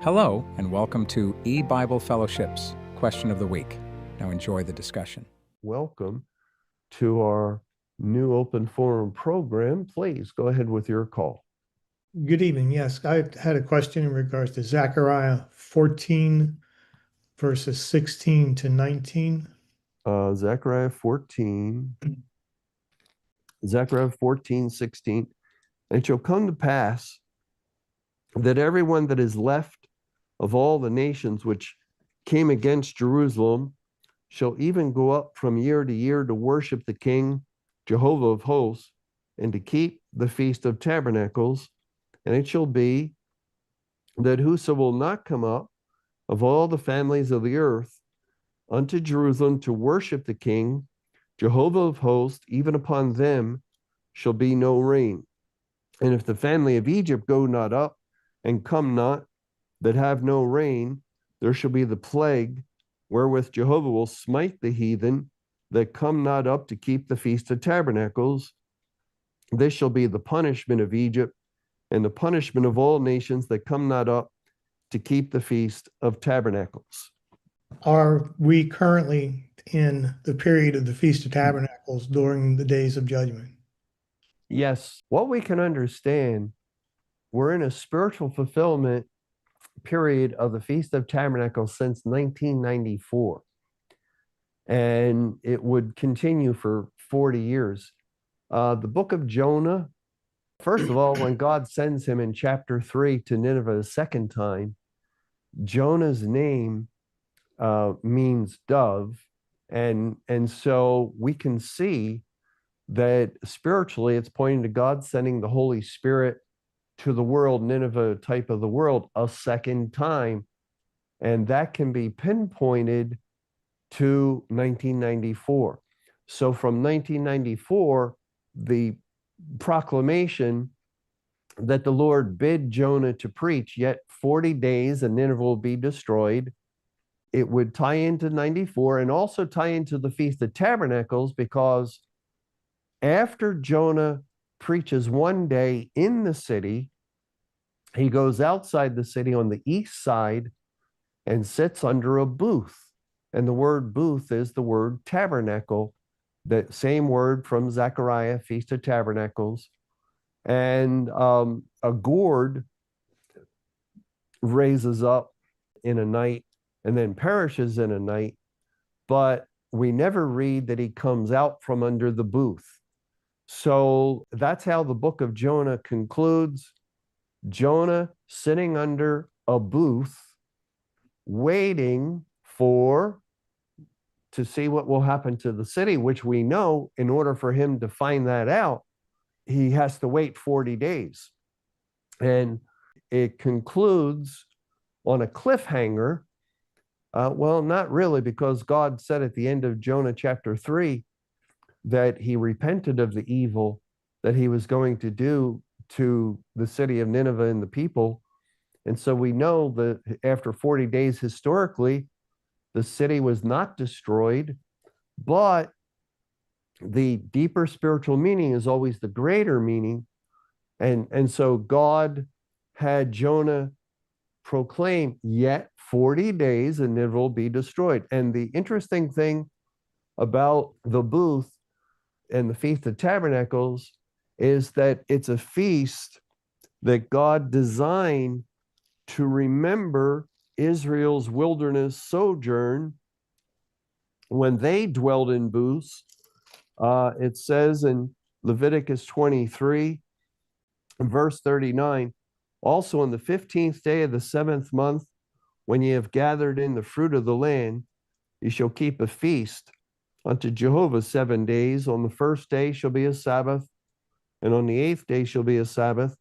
Hello, and welcome to E-Bible Fellowship's Question of the Week. Now enjoy the discussion. Welcome to our new open forum program. Please go ahead with your call. Good evening. Yes, I had a question in regards to Zechariah 14, verses 16 to 19. Zechariah 14, 16. And it shall come to pass that everyone that is left of all the nations which came against Jerusalem shall even go up from year to year to worship the King, Jehovah of hosts, and to keep the Feast of Tabernacles. And it shall be that whoso will not come up of all the families of the earth unto Jerusalem to worship the King, Jehovah of hosts, even upon them shall be no rain. And if the family of Egypt go not up and come not, that have no rain, there shall be the plague wherewith Jehovah will smite the heathen that come not up to keep the Feast of Tabernacles. This shall be the punishment of Egypt and the punishment of all nations that come not up to keep the Feast of Tabernacles. Are we currently in the period of the Feast of Tabernacles during the days of judgment? Yes, what we can understand, we're in a spiritual fulfillment period of the Feast of Tabernacles since 1994. And it would continue for 40 years. The book of Jonah, first of all, when God sends him in chapter 3 to Nineveh a second time, Jonah's name means dove. And so we can see that spiritually it's pointing to God sending the Holy Spirit to the world, Nineveh type of the world, a second time. And that can be pinpointed to 1994. So from 1994, the proclamation that the Lord bid Jonah to preach, yet 40 days and Nineveh will be destroyed, it would tie into 94 and also tie into the Feast of Tabernacles, because after Jonah preaches one day in the city, he goes outside the city on the east side and sits under a booth. And the word booth is the word tabernacle, the same word from Zechariah, Feast of Tabernacles. And a gourd raises up in a night and then perishes in a night, but we never read that he comes out from under the booth. So that's how the book of Jonah concludes. Jonah sitting under a booth, waiting to see what will happen to the city, which we know in order for him to find that out, he has to wait 40 days. And it concludes on a cliffhanger. Well, not really, because God said at the end of Jonah chapter 3 that he repented of the evil that he was going to do to the city of Nineveh and the people. And so we know that after 40 days, historically, the city was not destroyed, but the deeper spiritual meaning is always the greater meaning. And so God had Jonah proclaim, yet 40 days and it will be destroyed. And the interesting thing about the booth and the Feast of Tabernacles is that it's a feast that God designed to remember Israel's wilderness sojourn when they dwelled in booths. It says in Leviticus 23, verse 39, also on the 15th day of the 7th month, when ye have gathered in the fruit of the land, ye shall keep a feast unto Jehovah 7 days. On the first day shall be a Sabbath, and on the 8th day shall be a Sabbath.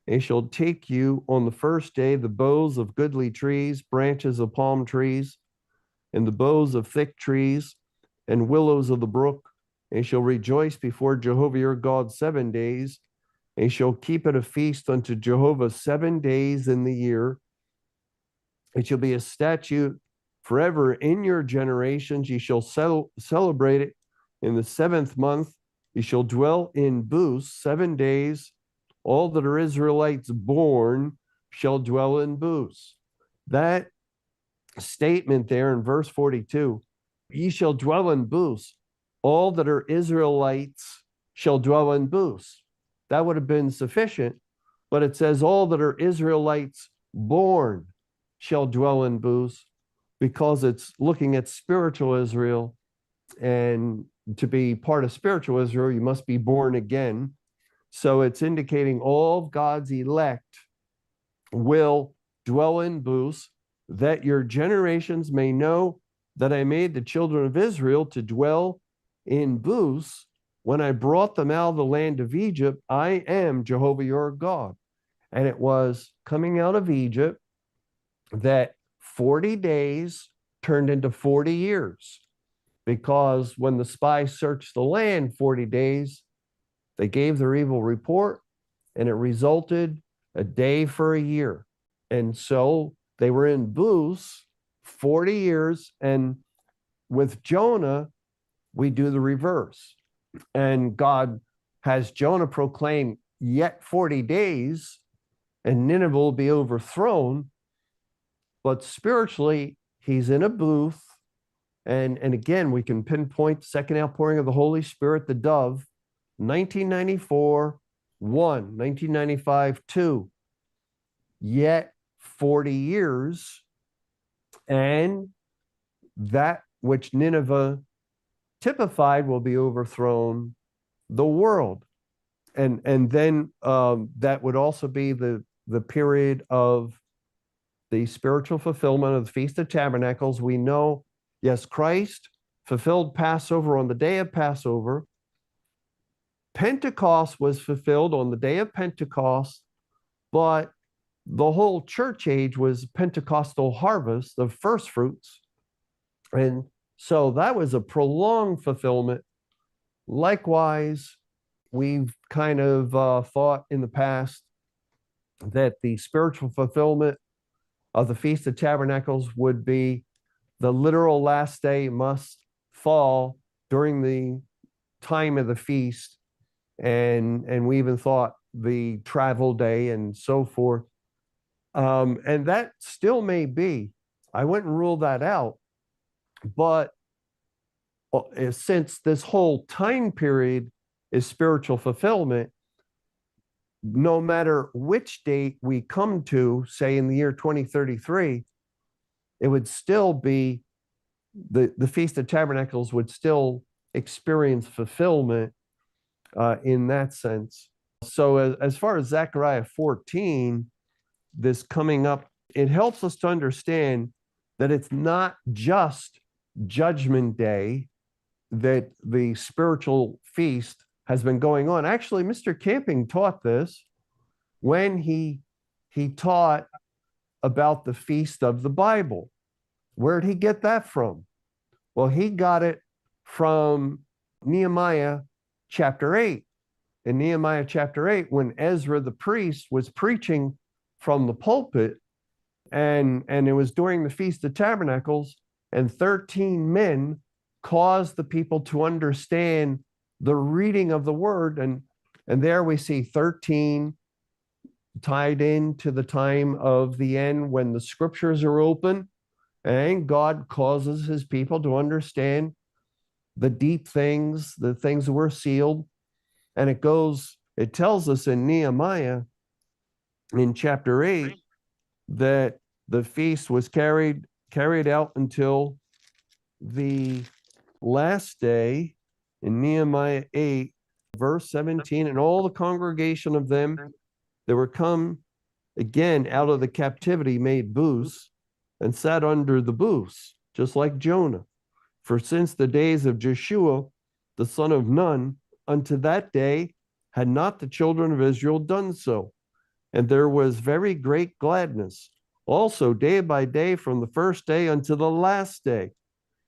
And shall take you on the first day the boughs of goodly trees, branches of palm trees, and the boughs of thick trees, and willows of the brook, and shall rejoice before Jehovah your God 7 days, and shall keep it a feast unto Jehovah 7 days in the year. It shall be a statute forever in your generations. Ye shall celebrate it in the 7th month. Ye shall dwell in booths 7 days. All that are Israelites born shall dwell in booths. That statement there in verse 42, ye shall dwell in booths, all that are Israelites shall dwell in booths. That would have been sufficient, but it says all that are Israelites born shall dwell in booths, because it's looking at spiritual Israel, and to be part of spiritual Israel, you must be born again. So it's indicating all of God's elect will dwell in booths, that your generations may know that I made the children of Israel to dwell in booths when I brought them out of the land of Egypt. I am Jehovah your God. And it was coming out of Egypt that 40 days turned into 40 years, because when the spies searched the land 40 days, they gave their evil report, and it resulted a day for a year. And so they were in booths 40 years. And with Jonah, we do the reverse. And God has Jonah proclaim yet 40 days, and Nineveh will be overthrown. But spiritually, he's in a booth. And again, we can pinpoint the second outpouring of the Holy Spirit, the dove, 1994, 1, 1995, 2. Yet 40 years, and that which Nineveh typified will be overthrown, the world. And then that would also be the period of the spiritual fulfillment of the Feast of Tabernacles. We know, yes, Christ fulfilled Passover on the day of Passover. Pentecost was fulfilled on the day of Pentecost, but the whole church age was Pentecostal harvest of first fruits. And so that was a prolonged fulfillment. Likewise, we've kind of thought in the past that the spiritual fulfillment of the Feast of Tabernacles would be the literal last day must fall during the time of the feast. And we even thought the travel day and so forth. And that still may be. I wouldn't rule that out. But since this whole time period is spiritual fulfillment, no matter which date we come to, say in the year 2033, it would still be the Feast of Tabernacles would still experience fulfillment in that sense. So as far as Zechariah 14, this coming up, it helps us to understand that it's not just Judgment Day that the spiritual feast has been going on. Actually, Mr. Camping taught this when he taught about the feast of the Bible. Where did he get that from? Well, he got it from Nehemiah chapter 8. In Nehemiah chapter 8, when Ezra the priest was preaching from the pulpit, and it was during the Feast of Tabernacles, and 13 men caused the people to understand the reading of the word. And there we see 13 tied into the time of the end when the scriptures are open and God causes his people to understand the deep things, the things that were sealed. And it tells us in Nehemiah in chapter 8 that the feast was carried out until the last day in Nehemiah 8, verse 17, and all the congregation of them that were come again out of the captivity made booths and sat under the booths, just like Jonah. For since the days of Joshua, the son of Nun, unto that day had not the children of Israel done so. And there was very great gladness. Also, day by day, from the first day unto the last day,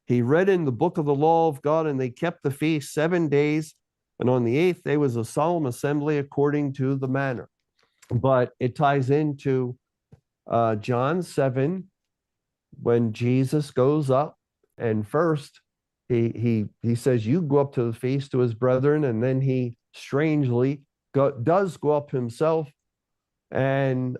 he read in the book of the law of God, and they kept the feast 7 days. And on the 8th day was a solemn assembly according to the manner. But it ties into John 7, when Jesus goes up, and first he says, you go up to the feast to his brethren, and then he strangely does go up himself, and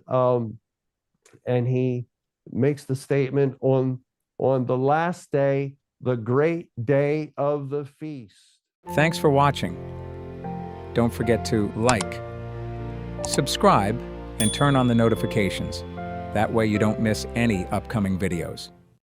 he makes the statement on the last day, the great day of the feast. Thanks for watching. Don't forget to like, subscribe, and turn on the notifications. That way you don't miss any upcoming videos.